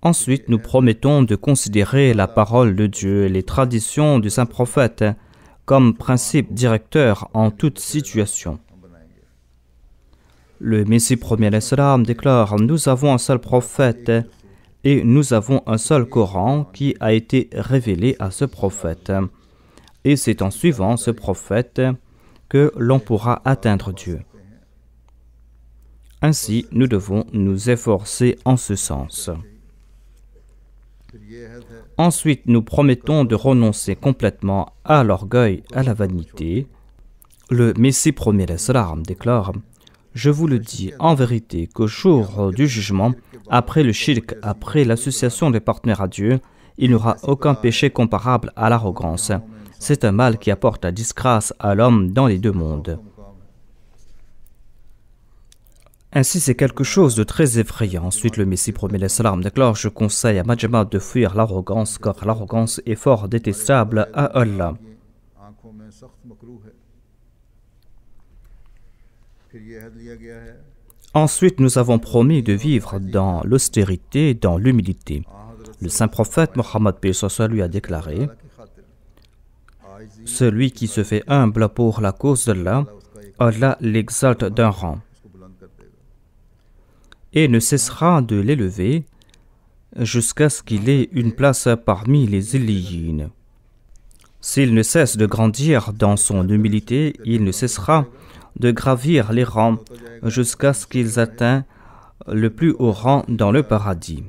Ensuite, nous promettons de considérer la parole de Dieu et les traditions du saint prophète comme principe directeur en toute situation. Le Messie premier, salam, déclare: nous avons un seul prophète et nous avons un seul Coran qui a été révélé à ce prophète. Et c'est en suivant ce prophète que l'on pourra atteindre Dieu. Ainsi, nous devons nous efforcer en ce sens. Ensuite, nous promettons de renoncer complètement à l'orgueil, à la vanité. Le Messie premier, salam, déclare: je vous le dis en vérité qu'au jour du jugement, après le shirk, après l'association des partenaires à Dieu, il n'y aura aucun péché comparable à l'arrogance. C'est un mal qui apporte la disgrâce à l'homme dans les deux mondes. Ainsi, c'est quelque chose de très effrayant. Ensuite, le Messie premier, salam, déclare: je conseille à ma Jamaat de fuir l'arrogance, car l'arrogance est fort détestable à Allah. Ensuite, nous avons promis de vivre dans l'austérité, dans l'humilité. Le saint prophète Mohammed lui a déclaré: celui qui se fait humble pour la cause d'Allah, Allah l'exalte d'un rang et ne cessera de l'élever jusqu'à ce qu'il ait une place parmi les Illiyines. S'il ne cesse de grandir dans son humilité, il ne cessera de gravir les rangs jusqu'à ce qu'il atteigne le plus haut rang dans le paradis.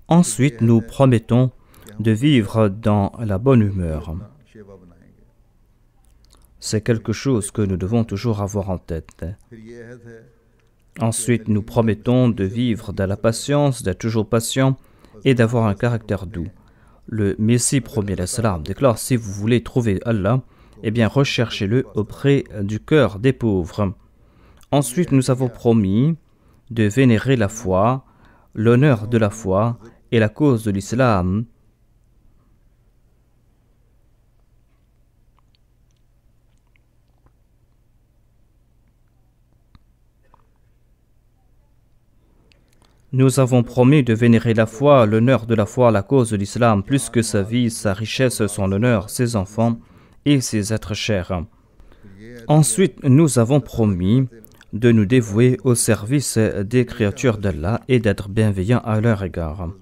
Ensuite, nous promettons de vivre dans la bonne humeur. C'est quelque chose que nous devons toujours avoir en tête. Ensuite, nous promettons de vivre dans la patience, d'être toujours patient et d'avoir un caractère doux. Le Messie premier l'Islam déclare: si vous voulez trouver Allah, eh bien recherchez-le auprès du cœur des pauvres. Ensuite, nous avons promis de vénérer la foi, l'honneur de la foi et la cause de l'islam. Nous avons promis de vénérer la foi, l'honneur de la foi, la cause de l'islam, plus que sa vie, sa richesse, son honneur, ses enfants et ses êtres chers. Ensuite, nous avons promis de nous dévouer au service des créatures d'Allah et d'être bienveillants à leur égard.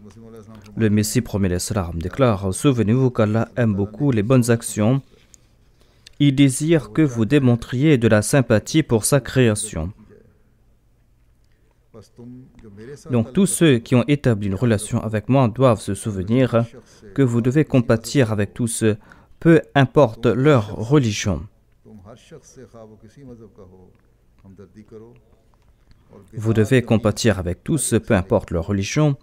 Le Messie premier l'Islam déclare: souvenez-vous qu'Allah aime beaucoup les bonnes actions. Il désire que vous démontriez de la sympathie pour sa création. Donc tous ceux qui ont établi une relation avec moi doivent se souvenir que vous devez compatir avec tous, peu importe leur religion. Vous devez compatir avec tous, peu importe leur religion,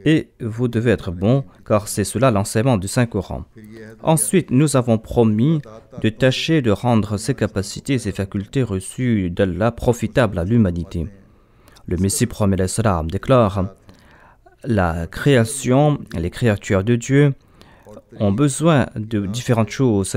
et vous devez être bon, car c'est cela l'enseignement du Saint-Coran. Ensuite, nous avons promis de tâcher de rendre ces capacités et facultés reçues d'Allah profitables à l'humanité. Le Messie premier l'Islam déclare: la création, les créatures de Dieu ont besoin de différentes choses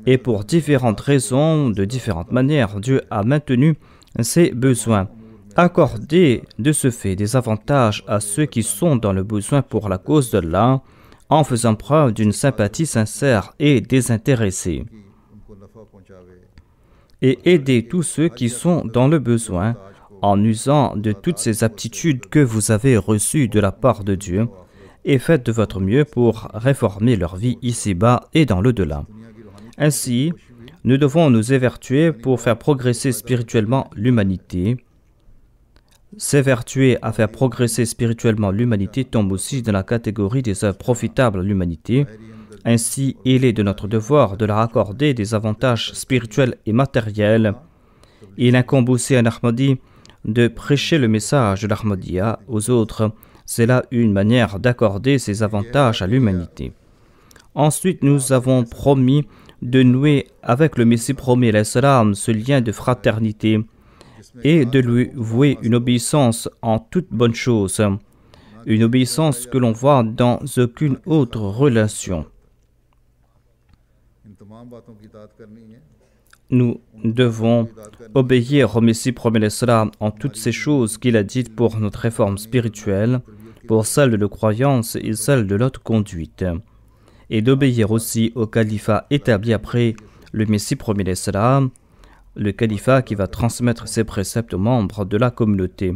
et pour différentes raisons, de différentes manières, Dieu a maintenu ces besoins. Accordez de ce fait des avantages à ceux qui sont dans le besoin pour la cause d'Allah en faisant preuve d'une sympathie sincère et désintéressée. Et aidez tous ceux qui sont dans le besoin en usant de toutes ces aptitudes que vous avez reçues de la part de Dieu, et faites de votre mieux pour réformer leur vie ici-bas et dans l'au-delà. Ainsi, nous devons nous évertuer pour faire progresser spirituellement l'humanité. S'évertuer à faire progresser spirituellement l'humanité tombe aussi dans la catégorie des œuvres profitables à l'humanité. Ainsi, il est de notre devoir de leur accorder des avantages spirituels et matériels. Il incombe aussi à un Ahmadi de prêcher le message de l'Ahmadiyya aux autres. C'est là une manière d'accorder ces avantages à l'humanité. Ensuite, nous avons promis de nouer avec le Messie premier l'Islam ce lien de fraternité et de lui vouer une obéissance en toute bonne chose, une obéissance que l'on voit dans aucune autre relation. Nous devons obéir au Messie premier l'Islam en toutes ces choses qu'il a dites pour notre réforme spirituelle, pour celle de croyance et celle de notre conduite, et d'obéir aussi au califat établi après le Messie premier l'Islam, le califat qui va transmettre ses préceptes aux membres de la communauté,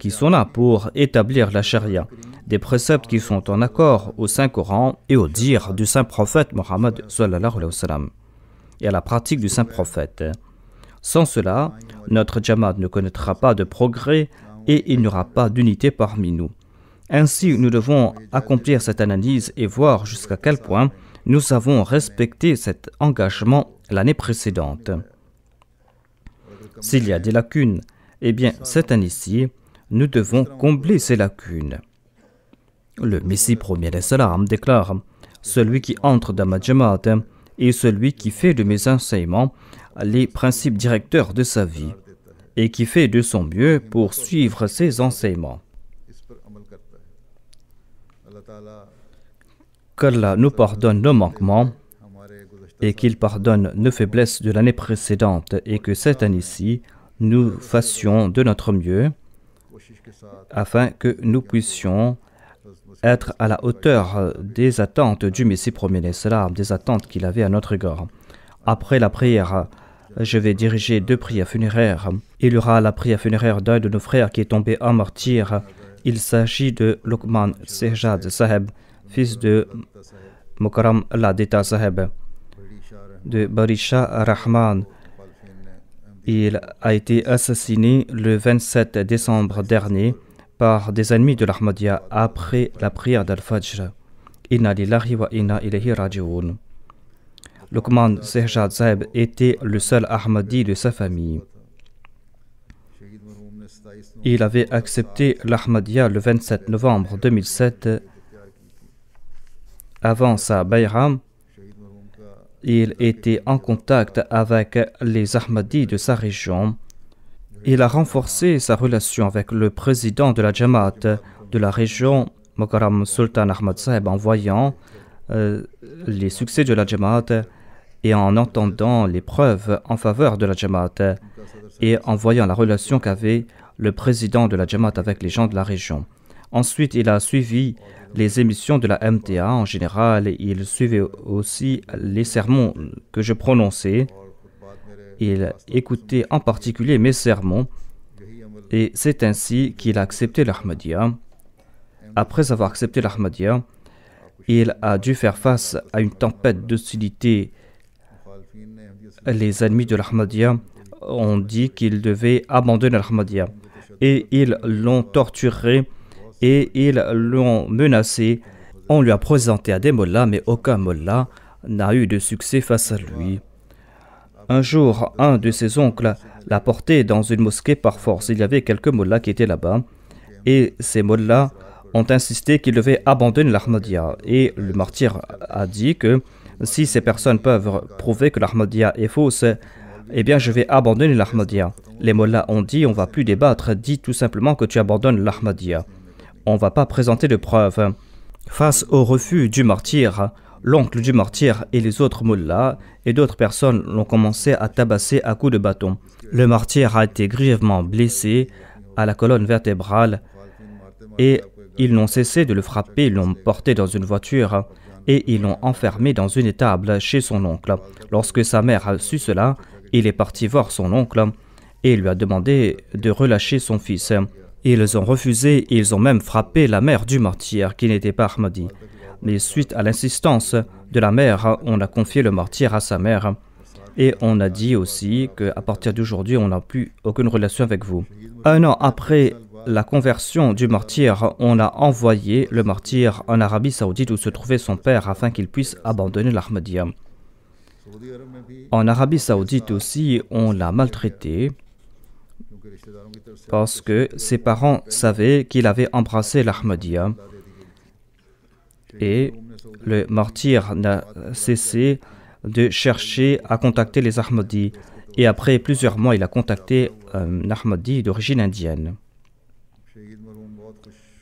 qui sont là pour établir la charia, des préceptes qui sont en accord au Saint-Coran et au dire du Saint-Prophète Mohammed sallallahu alayhi wa sallam, et à la pratique du Saint-Prophète. Sans cela, notre Jamaat ne connaîtra pas de progrès et il n'y aura pas d'unité parmi nous. Ainsi, nous devons accomplir cette analyse et voir jusqu'à quel point nous avons respecté cet engagement l'année précédente. S'il y a des lacunes, eh bien, cette année-ci, nous devons combler ces lacunes. Le Messie premier l'Islam déclare: celui qui entre dans ma Jamaat est celui qui fait de mes enseignements les principes directeurs de sa vie et qui fait de son mieux pour suivre ses enseignements. Qu'Allah nous pardonne nos manquements et qu'il pardonne nos faiblesses de l'année précédente et que cette année-ci, nous fassions de notre mieux afin que nous puissions être à la hauteur des attentes du Messie premier l'Islam, des attentes qu'il avait à notre égard. Après la prière, je vais diriger 2 prières funéraires. Il y aura la prière funéraire d'un de nos frères qui est tombé en martyr. Il s'agit de Luqman Sehjad Saheb, fils de Mukarram Ladita Saheb, de Barisha Rahman. Il a été assassiné le 27 décembre dernier par des ennemis de l'Ahmadiyya après la prière d'Al-Fajr. Inna lillahi wa inna ilayhi raji'un. Luqman Sehjad Saheb était le seul Ahmadi de sa famille. Il avait accepté l'Ahmadiyya le 27 novembre 2007 Avant sa bayra, il était en contact avec les Ahmadis de sa région. Il a renforcé sa relation avec le président de la Jamaat de la région, Mokaram Sultan Ahmad Saheb, en voyant les succès de la Jamaat et en entendant les preuves en faveur de la Jamaat et en voyant la relation qu'avait le président de la Jamaat avec les gens de la région. Ensuite, il a suivi les émissions de la MTA en général et il suivait aussi les sermons que je prononçais. Il écoutait en particulier mes sermons et c'est ainsi qu'il a accepté l'Ahmadiyya. Après avoir accepté l'Ahmadiyya, il a dû faire face à une tempête d'hostilité. Les ennemis de l'Ahmadiyya ont dit qu'il devait abandonner l'Ahmadiyya et ils l'ont torturé et ils l'ont menacé. On lui a présenté à des mollahs, mais aucun mollah n'a eu de succès face à lui. Un jour, un de ses oncles l'a porté dans une mosquée par force. Il y avait quelques mollahs qui étaient là-bas et ces mollahs ont insisté qu'il devait abandonner l'Ahmadiyya. Et le martyr a dit que si ces personnes peuvent prouver que l'Ahmadiyya est fausse, eh bien je vais abandonner l'Ahmadiyya. Les mollahs ont dit on ne va plus débattre, dis tout simplement que tu abandonnes l'Ahmadiyya. On ne va pas présenter de preuves. Face au refus du martyr, l'oncle du martyr et les autres mollahs et d'autres personnes l'ont commencé à tabasser à coups de bâton. Le martyr a été grièvement blessé à la colonne vertébrale et ils n'ont cessé de le frapper, ils l'ont porté dans une voiture et ils l'ont enfermé dans une étable chez son oncle. Lorsque sa mère a su cela, il est parti voir son oncle et lui a demandé de relâcher son fils. Ils ont refusé et ils ont même frappé la mère du martyr qui n'était pas Ahmadi. Mais suite à l'insistance de la mère, on a confié le martyr à sa mère et on a dit aussi qu'à partir d'aujourd'hui, on n'a plus aucune relation avec vous. Un an après la conversion du martyr, on a envoyé le martyr en Arabie Saoudite où se trouvait son père afin qu'il puisse abandonner l'Ahmadiyya. En Arabie Saoudite aussi, on l'a maltraité parce que ses parents savaient qu'il avait embrassé l'Ahmadiyya et le martyr n'a cessé de chercher à contacter les Ahmadis et après plusieurs mois, il a contacté un Ahmadi d'origine indienne.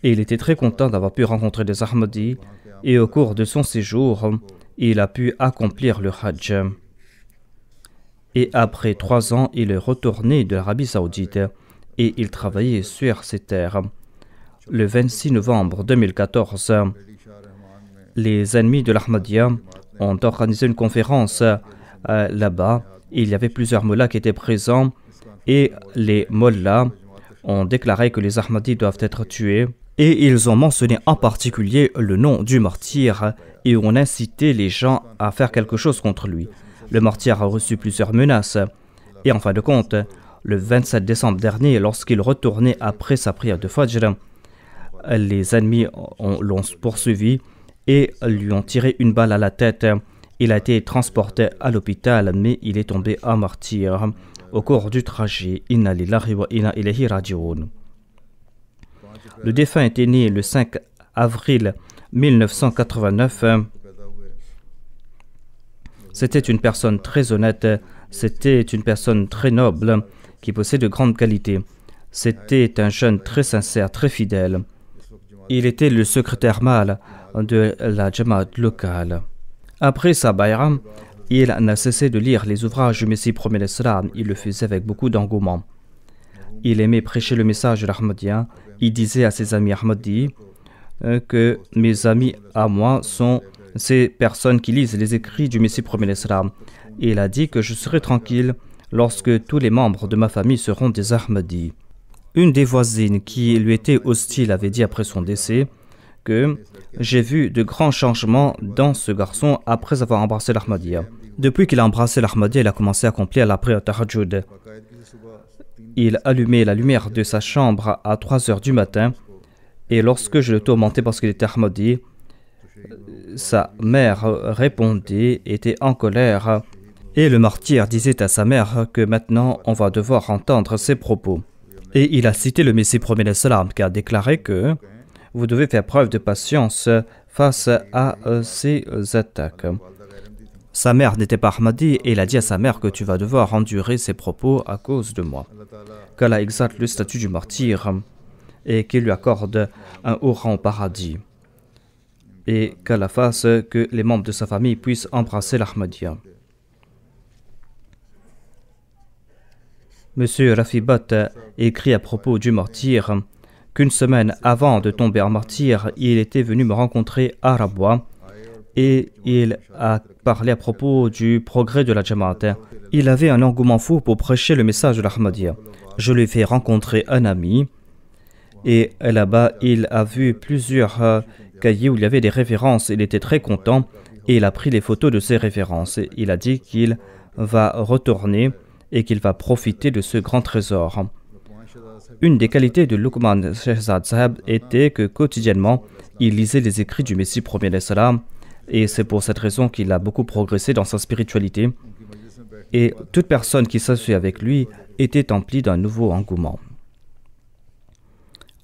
Et il était très content d'avoir pu rencontrer des Ahmadis et au cours de son séjour, il a pu accomplir le Hajj. Et après 3 ans, il est retourné de l'Arabie Saoudite et il travaillait sur ces terres. Le 26 novembre 2014, les ennemis de l'Ahmadiyya ont organisé une conférence là-bas. Il y avait plusieurs mollahs qui étaient présents et les mollahs ont déclaré que les Ahmadis doivent être tués et ils ont mentionné en particulier le nom du martyr et ont incité les gens à faire quelque chose contre lui. Le martyr a reçu plusieurs menaces et en fin de compte, le 27 décembre dernier, lorsqu'il retournait après sa prière de Fajr, les ennemis l'ont poursuivi et lui ont tiré une balle à la tête. Il a été transporté à l'hôpital, mais il est tombé en martyr au cours du trajet. Inna lillahi wa inna ilayhi raji'un. Le défunt était né le 5 avril 1989. C'était une personne très honnête, c'était une personne très noble qui possède de grandes qualités. C'était un jeune très sincère, très fidèle. Il était le secrétaire mâle de la Jamaat locale. Après sa bayra, il n'a cessé de lire les ouvrages du Messie promet l'Islam. Il le faisait avec beaucoup d'engouement. Il aimait prêcher le message de l'Ahmadiyya. Il disait à ses amis Ahmadis que mes amis à moi sont ces personnes qui lisent les écrits du Messie promet l'Islam. Il a dit que je serai tranquille lorsque tous les membres de ma famille seront des Ahmadis. Une des voisines qui lui était hostile avait dit après son décès que j'ai vu de grands changements dans ce garçon après avoir embrassé l'Ahmadiyya. Depuis qu'il a embrassé l'Ahmadiyya, il a commencé à accomplir la prière Tahajjud. Il allumait la lumière de sa chambre à 3 heures du matin et lorsque je le tourmentais parce qu'il était Ahmadi, sa mère répondait, était en colère et le martyr disait à sa mère que maintenant on va devoir entendre ses propos. Et il a cité le Messie promet l'Islam qui a déclaré que vous devez faire preuve de patience face à ces attaques. Sa mère n'était pas Ahmadi et il a dit à sa mère que tu vas devoir endurer ces propos à cause de moi. Qu'Allah exalte le statut du martyr et qu'il lui accorde un haut rang au paradis. Et qu'Allah fasse que les membres de sa famille puissent embrasser l'Ahmadiyya. Monsieur Rafibat écrit à propos du martyr qu'une semaine avant de tomber en martyr, il était venu me rencontrer à Rabwa et il a parlé à propos du progrès de la Jamaat. Il avait un engouement fou pour prêcher le message de l'Ahmadiyya. Je lui ai fait rencontrer un ami et là-bas, il a vu plusieurs cahiers où il y avait des références. Il était très content et il a pris les photos de ces références. Il a dit qu'il va retourner et qu'il va profiter de ce grand trésor. Une des qualités de Luqman Shehzad Sahib était que quotidiennement, il lisait les écrits du Messie premier d'Islam et c'est pour cette raison qu'il a beaucoup progressé dans sa spiritualité. Et toute personne qui s'assoit avec lui était emplie d'un nouveau engouement.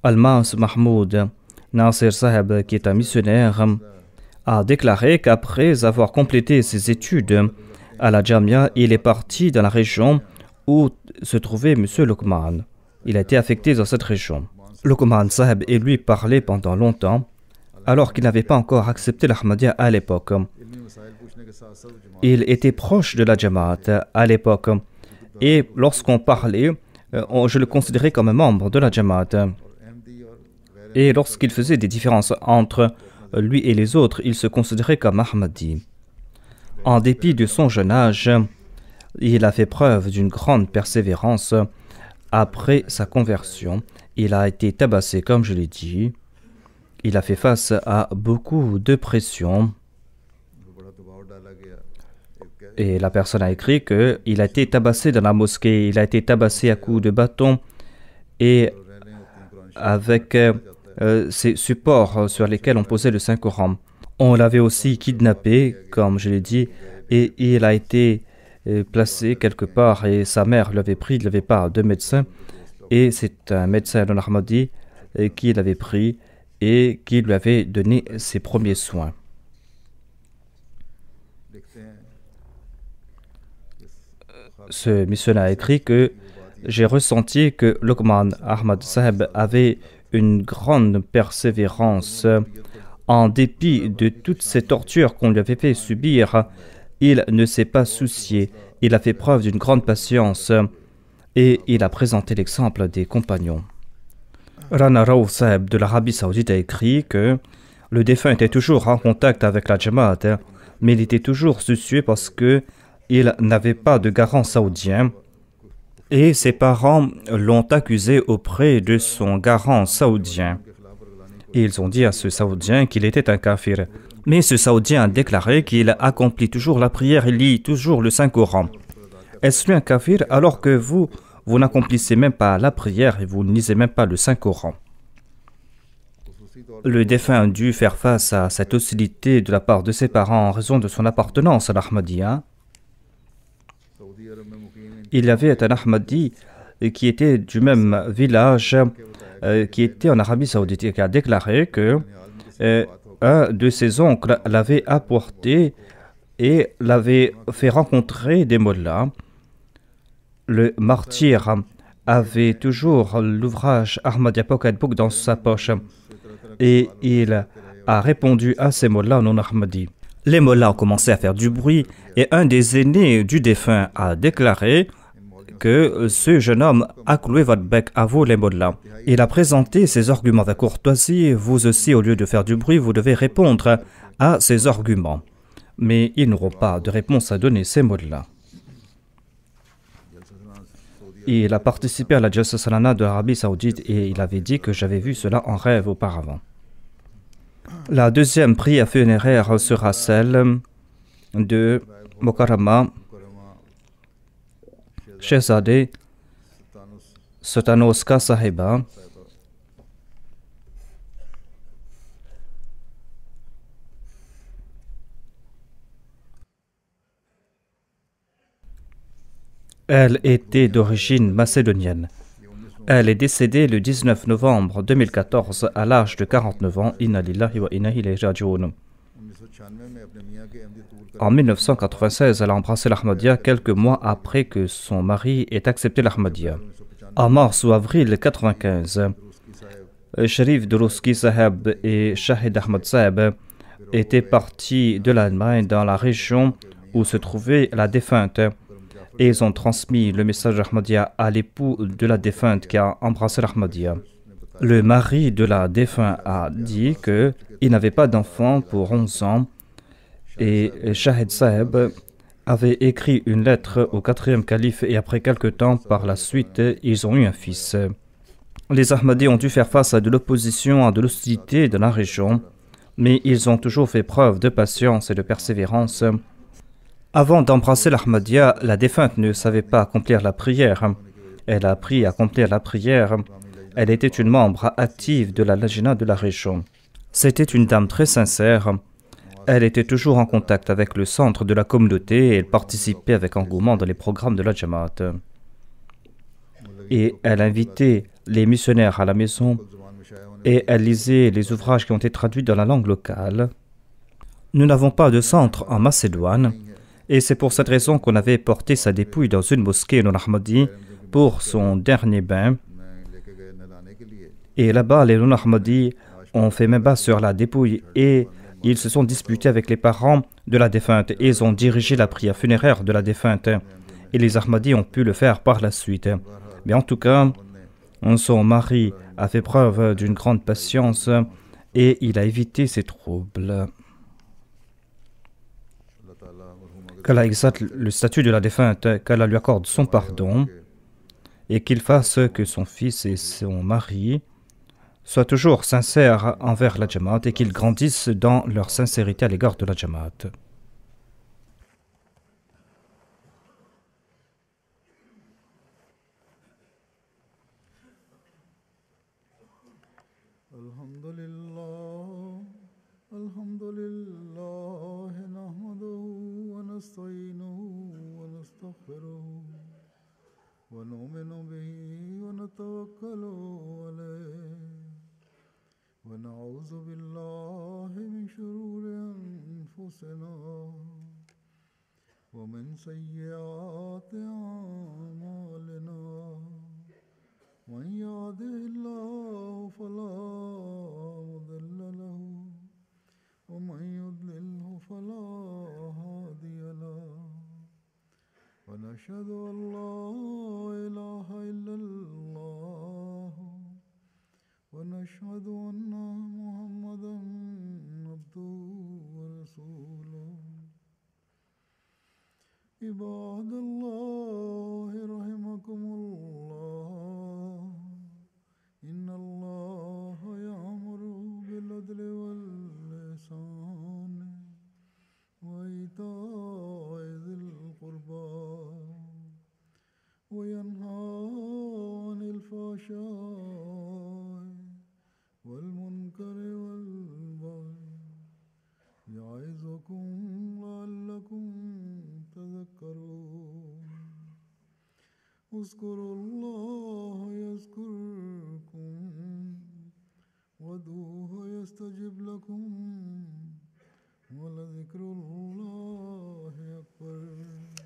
Almas Mahmoud Nasir Sahib, qui est un missionnaire, a déclaré qu'après avoir complété ses études à la Jamia, il est parti dans la région où se trouvait M. Luqman. Il a été affecté dans cette région. Luqman Sahib et lui parlaient pendant longtemps, alors qu'il n'avait pas encore accepté l'Ahmadiyya à l'époque. Il était proche de la Jamaat à l'époque, et lorsqu'on parlait, je le considérais comme un membre de la Jamaat. Et lorsqu'il faisait des différences entre lui et les autres, il se considérait comme Ahmadi. En dépit de son jeune âge, il a fait preuve d'une grande persévérance. Après sa conversion, il a été tabassé, comme je l'ai dit. Il a fait face à beaucoup de pression. Et la personne a écrit qu'il a été tabassé dans la mosquée, il a été tabassé à coups de bâton et avec ces supports sur lesquels on posait le Saint-Coran. On l'avait aussi kidnappé, comme je l'ai dit, et il a été placé quelque part et sa mère l'avait pris, il n'avait pas de médecin et c'est un médecin non Ahmadi qui l'avait pris et qui lui avait donné ses premiers soins. Ce missionnaire a écrit que j'ai ressenti que Luqman Ahmad Sahib avait une grande persévérance. En dépit de toutes ces tortures qu'on lui avait fait subir, il ne s'est pas soucié. Il a fait preuve d'une grande patience et il a présenté l'exemple des compagnons. Rana Raouf Sahib de l'Arabie Saoudite a écrit que le défunt était toujours en contact avec la Jamaat, mais il était toujours soucieux parce qu'il n'avait pas de garant saoudien et ses parents l'ont accusé auprès de son garant saoudien. Et ils ont dit à ce saoudien qu'il était un kafir. Mais ce saoudien a déclaré qu'il accomplit toujours la prière et lit toujours le Saint-Coran. Est-ce lui un kafir alors que vous n'accomplissez même pas la prière et vous ne lisez même pas le Saint-Coran? Le défunt a dû faire face à cette hostilité de la part de ses parents en raison de son appartenance à l'Ahmadiyya. Il y avait un Ahmadi qui était du même village qui était en Arabie Saoudite et qui a déclaré que un de ses oncles l'avait apporté et l'avait fait rencontrer des mollahs. Le martyr avait toujours l'ouvrage Ahmadiyya Pocket Book dans sa poche et il a répondu à ces mollahs non ahmadis. Les mollahs ont commencé à faire du bruit et un des aînés du défunt a déclaré que ce jeune homme a cloué votre bec à vous les mollahs. Il a présenté ses arguments avec courtoisie. Vous aussi, au lieu de faire du bruit, vous devez répondre à ces arguments. Mais ils n'auront pas de réponse à donner, ces mollahs. Il a participé à la Jalsa Salana de l'Arabie Saoudite et il avait dit que j'avais vu cela en rêve auparavant. La deuxième prière funéraire sera celle de Mokarama Shehzade Sotanoska Sahiba. Elle était d'origine macédonienne. Elle est décédée le 19 novembre 2014 à l'âge de 49 ans. Inna lillahi wa inna ilayhi raji'un. 1996 में अपने मियाँ के अहमदी कबूल En 1996, elle a embrassé l'Ahmadiyya quelques mois après que son mari ait accepté l'Ahmadiyya. En mars ou avril 1995, Sharif Duruski Saheb et Shahid Ahmad Saheb étaient partis de l'Allemagne dans la région où se trouvait la défunte et ils ont transmis le message d'Ahmadiyya à l'époux de la défunte qui a embrassé l'Ahmadiyya. Le mari de la défunte a dit qu'il n'avait pas d'enfant pour 11 ans et Shahid Saheb avait écrit une lettre au 4e calife et après quelque temps par la suite, ils ont eu un fils. Les Ahmadis ont dû faire face à de l'opposition, à de l'hostilité de la région, mais ils ont toujours fait preuve de patience et de persévérance. Avant d'embrasser l'Ahmadiyya, la défunte ne savait pas accomplir la prière. Elle a appris à accomplir la prière. Elle était une membre active de la Lajna de la région. C'était une dame très sincère. Elle était toujours en contact avec le centre de la communauté et elle participait avec engouement dans les programmes de la Jamaat. Et elle invitait les missionnaires à la maison et elle lisait les ouvrages qui ont été traduits dans la langue locale. Nous n'avons pas de centre en Macédoine et c'est pour cette raison qu'on avait porté sa dépouille dans une mosquée non ahmadi pour son dernier bain. Et là-bas, les non ahmadis ont fait memba sur la dépouille et ils se sont disputés avec les parents de la défunte et ils ont dirigé la prière funéraire de la défunte. Et les ahmadis ont pu le faire par la suite. Mais en tout cas, son mari a fait preuve d'une grande patience et il a évité ces troubles. Qu'Allah exalte le statut de la défunte, qu'Allah lui accorde son pardon et qu'il fasse que son fils et son mari soient toujours sincères envers la Jamaat et qu'ils grandissent dans leur sincérité à l'égard de la Jamaat. Alhamdulillah, nahmaduhu wa nasta'inuhu wa nastaghfiruh wa nu'minu bihi wa natawakkalu alayh wa na'udhu billahi min shururi anfusina wa min sayyiati a'malina. من يهده الله فلا مضل له ومن يضلله فلا هادي له ونشهد أن لا إله إلا الله ونشهد أن محمدا عبده ورسوله عباد الله رحمكم الله إن الله يأمر بالعدل والإحسان وإيتاء ذي القربى وينهى عن الفحشاء والمنكر والبغي يعظكم لعلكم تذكرون اذكروا الله يذكركم وادعوه يستجب لكم ولذكر الله أكبر.